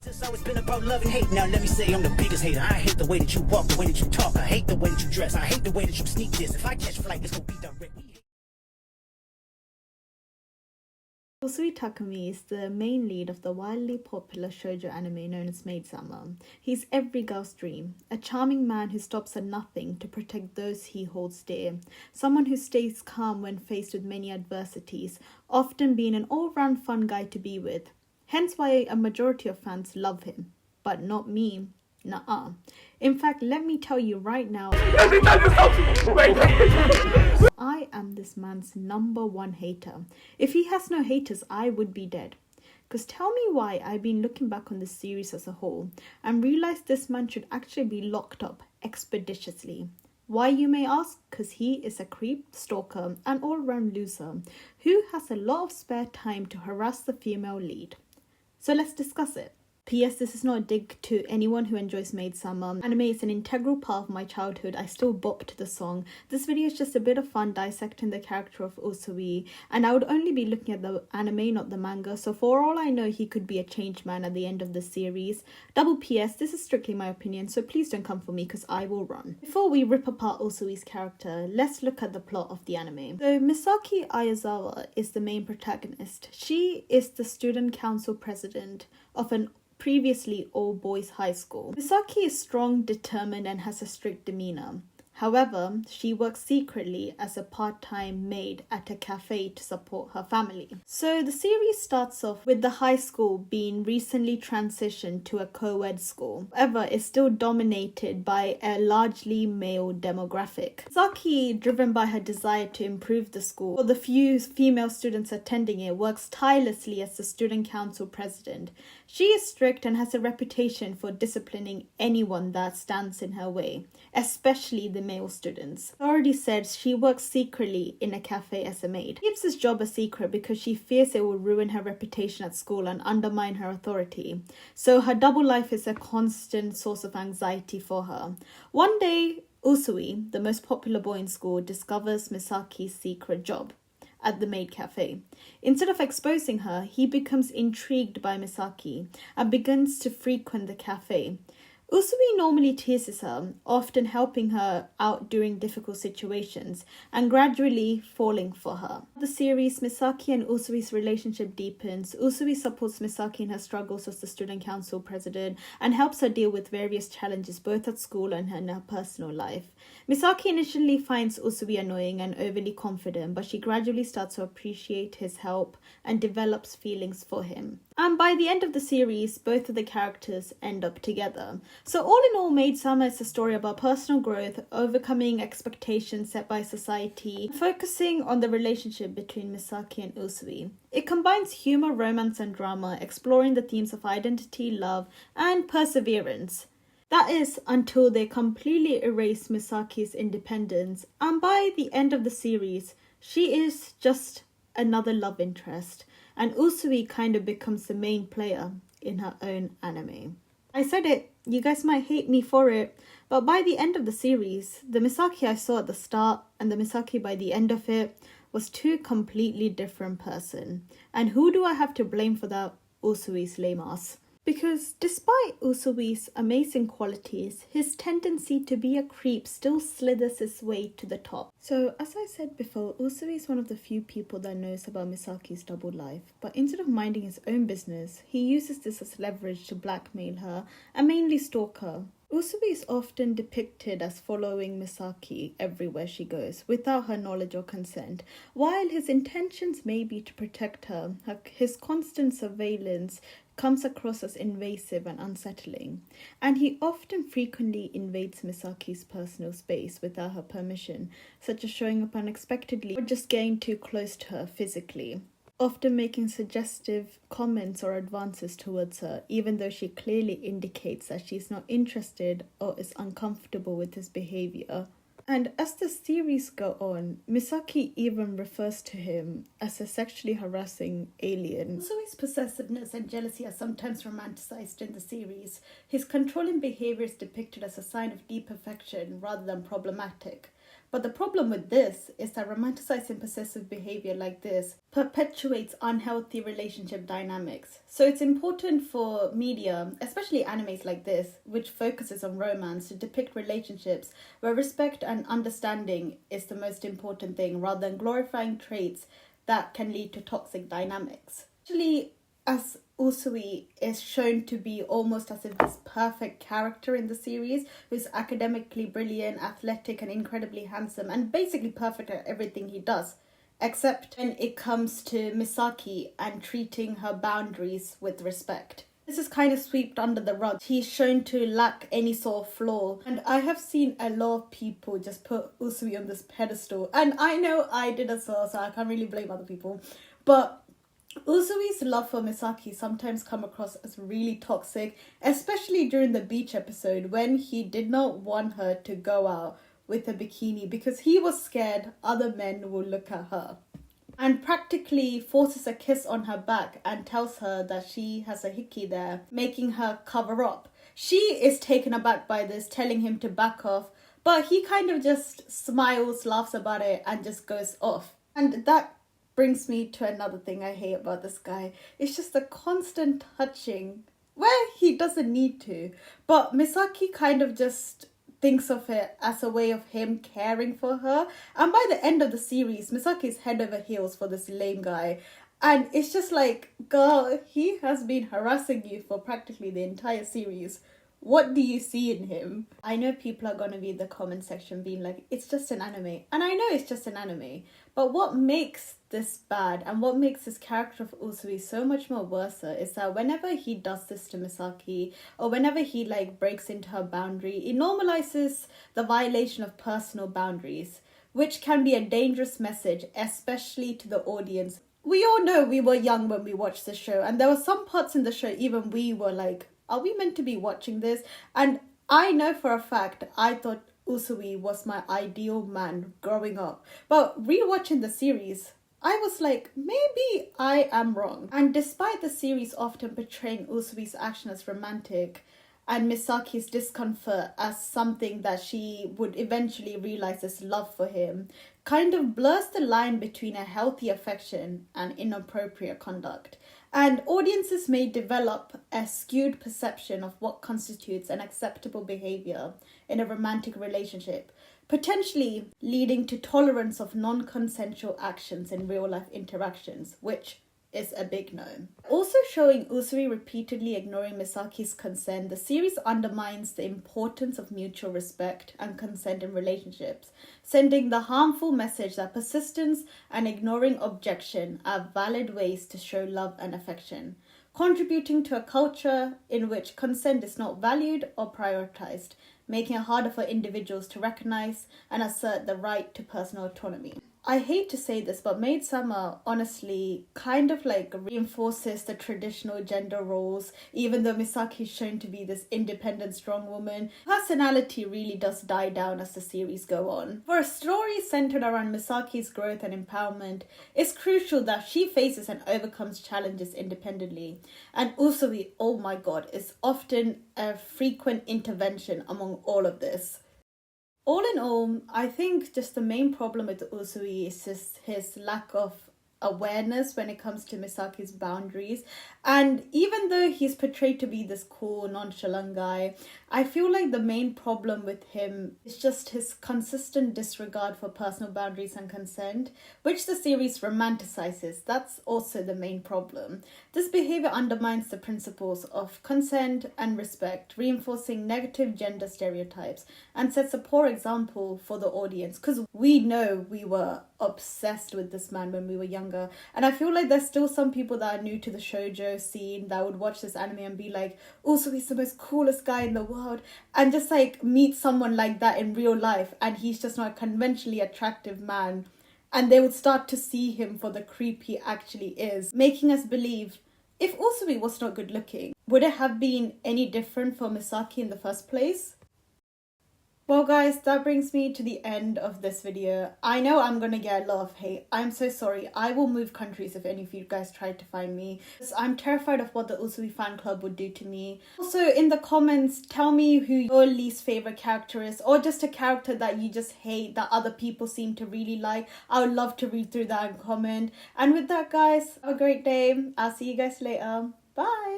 It's always been about love and hate. Now let me say I'm the biggest hater. I hate the way that you walk, the way that you talk. I hate the way that you dress. I hate the way that you sneak this. If I catch flight, it's gonna be direct. Usui Takumi is the main lead of the wildly popular shoujo anime known as Maid Sama. He's every girl's dream, a charming man who stops at nothing to protect those he holds dear, someone who stays calm when faced with many adversities, often being an all-round fun guy to be with. Hence why a majority of fans love him. But not me. Nuh-uh. In fact, let me tell you right now, I am this man's #1 hater. If he has no haters, I would be dead. Because tell me why I've been looking back on this series as a whole and realised this man should actually be locked up expeditiously. Why, you may ask? Because he is a creep, stalker, and all-round loser who has a lot of spare time to harass the female lead. So let's discuss it. P.S. This is not a dig to anyone who enjoys Maid Sama. Anime is an integral part of my childhood. I still bop to the song. This video is just a bit of fun dissecting the character of Usui, and I would only be looking at the anime, not the manga, so for all I know he could be a changed man at the end of the series. Double P.S. This is strictly my opinion, so please don't come for me because I will run. Before we rip apart Usui's character, let's look at the plot of the anime. So Misaki Ayazawa is the main protagonist. She is the student council president of an previously all-boys high school. Misaki is strong, determined, and has a strict demeanor. However, she works secretly as a part-time maid at a cafe to support her family. So the series starts off with the high school being recently transitioned to a co-ed school. However, it's still dominated by a largely male demographic. Misaki, driven by her desire to improve the school, for the few female students attending it, works tirelessly as the student council president. She is strict and has a reputation for disciplining anyone that stands in her way, especially the male students. Already said, she works secretly in a cafe as a maid. She keeps this job a secret because she fears it will ruin her reputation at school and undermine her authority. So her double life is a constant source of anxiety for her. One day, Usui, the most popular boy in school, discovers Misaki's secret job at the maid cafe. Instead of exposing her, he becomes intrigued by Misaki and begins to frequent the cafe. Usui normally teases her, often helping her out during difficult situations and gradually falling for her. In the series, Misaki and Usui's relationship deepens. Usui supports Misaki in her struggles as the student council president and helps her deal with various challenges both at school and in her personal life. Misaki initially finds Usui annoying and overly confident, but she gradually starts to appreciate his help and develops feelings for him. And by the end of the series, both of the characters end up together. So all in all, Maid Sama is a story about personal growth, overcoming expectations set by society, focusing on the relationship between Misaki and Usui. It combines humor, romance, and drama, exploring the themes of identity, love, and perseverance. That is, until they completely erase Misaki's independence, and by the end of the series, she is just another love interest, and Usui kind of becomes the main player in her own anime. I said it, you guys might hate me for it, but by the end of the series, the Misaki I saw at the start and the Misaki by the end of it was two completely different person. And who do I have to blame for that? Usui's lame ass. Because despite Usui's amazing qualities, his tendency to be a creep still slithers his way to the top. So, as I said before, Usui is one of the few people that knows about Misaki's double life, but instead of minding his own business, he uses this as leverage to blackmail her and mainly stalk her. Usui is often depicted as following Misaki everywhere she goes, without her knowledge or consent. While his intentions may be to protect her, his constant surveillance comes across as invasive and unsettling, and he often frequently invades Misaki's personal space without her permission, such as showing up unexpectedly or just getting too close to her physically, often making suggestive comments or advances towards her, even though she clearly indicates that she's not interested or is uncomfortable with his behavior. And as the series go on, Misaki even refers to him as a sexually harassing alien. Also, his possessiveness and jealousy are sometimes romanticized in the series. His controlling behavior is depicted as a sign of deep affection rather than problematic. But the problem with this is that romanticizing possessive behavior like this perpetuates unhealthy relationship dynamics. So it's important for media, especially animes like this, which focuses on romance, to depict relationships where respect and understanding is the most important thing, rather than glorifying traits that can lead to toxic dynamics. Actually, as Usui is shown to be almost as if this perfect character in the series, who's academically brilliant, athletic, and incredibly handsome, and basically perfect at everything he does, except when it comes to Misaki and treating her boundaries with respect. This is kind of swept under the rug. He's shown to lack any sort of flaw. And I have seen a lot of people just put Usui on this pedestal. And I know I did as well, so I can't really blame other people. But Usui's love for Misaki sometimes come across as really toxic, especially during the beach episode when he did not want her to go out with a bikini because he was scared other men will look at her, and practically forces a kiss on her back and tells her that she has a hickey there, making her cover up. She is taken aback by this, telling him to back off, but he kind of just smiles, laughs about it, and just goes off. And that brings me to another thing I hate about this guy. It's just the constant touching where he doesn't need to. But Misaki kind of just thinks of it as a way of him caring for her. And by the end of the series, Misaki's head over heels for this lame guy. And it's just like, girl, he has been harassing you for practically the entire series. What do you see in him? I know people are going to be in the comment section being like, it's just an anime. And I know it's just an anime. But what makes this bad and what makes this character of Usui so much more worse is that whenever he does this to Misaki, or whenever he breaks into her boundary, it normalizes the violation of personal boundaries, which can be a dangerous message, especially to the audience. We all know we were young when we watched the show, and there were some parts in the show even we were like, are we meant to be watching this? And I know for a fact I thought Usui was my ideal man growing up. But rewatching the series, I was like, maybe I am wrong. And despite the series often portraying Usui's action as romantic and Misaki's discomfort as something that she would eventually realize is love for him, kind of blurs the line between a healthy affection and inappropriate conduct. And audiences may develop a skewed perception of what constitutes an acceptable behavior in a romantic relationship, potentially leading to tolerance of non-consensual actions in real-life interactions, which is a big no. Also showing Usui repeatedly ignoring Misaki's consent, the series undermines the importance of mutual respect and consent in relationships, sending the harmful message that persistence and ignoring objection are valid ways to show love and affection, contributing to a culture in which consent is not valued or prioritized, making it harder for individuals to recognize and assert the right to personal autonomy. I hate to say this, but Maid Sama honestly kind of reinforces the traditional gender roles, even though Misaki is shown to be this independent, strong woman. Personality really does die down as the series go on. For a story centered around Misaki's growth and empowerment, it's crucial that she faces and overcomes challenges independently. And Usui, oh my god, is often a frequent intervention among all of this. All in all, I think just the main problem with Usui is just his lack of awareness when it comes to Misaki's boundaries. And even though he's portrayed to be this cool, nonchalant guy, I feel like the main problem with him is just his consistent disregard for personal boundaries and consent, which the series romanticizes. That's also the main problem. This behavior undermines the principles of consent and respect, reinforcing negative gender stereotypes, and sets a poor example for the audience, because we know we were obsessed with this man when we were younger. And I feel like there's still some people that are new to the shoujo scene that would watch this anime and be like, also he's the most coolest guy in the world, and just meet someone like that in real life and he's just not a conventionally attractive man, and they would start to see him for the creep he actually is, making us believe, if Usui was not good looking, would it have been any different for Misaki in the first place? Well guys, that brings me to the end of this video. I know I'm gonna get a lot of hate. I'm so sorry. I will move countries if any of you guys try to find me. I'm terrified of what the Usui fan club would do to me. Also, in the comments, tell me who your least favorite character is, or just a character that you just hate that other people seem to really like. I would love to read through that and comment. And with that guys, have a great day. I'll see you guys later. Bye!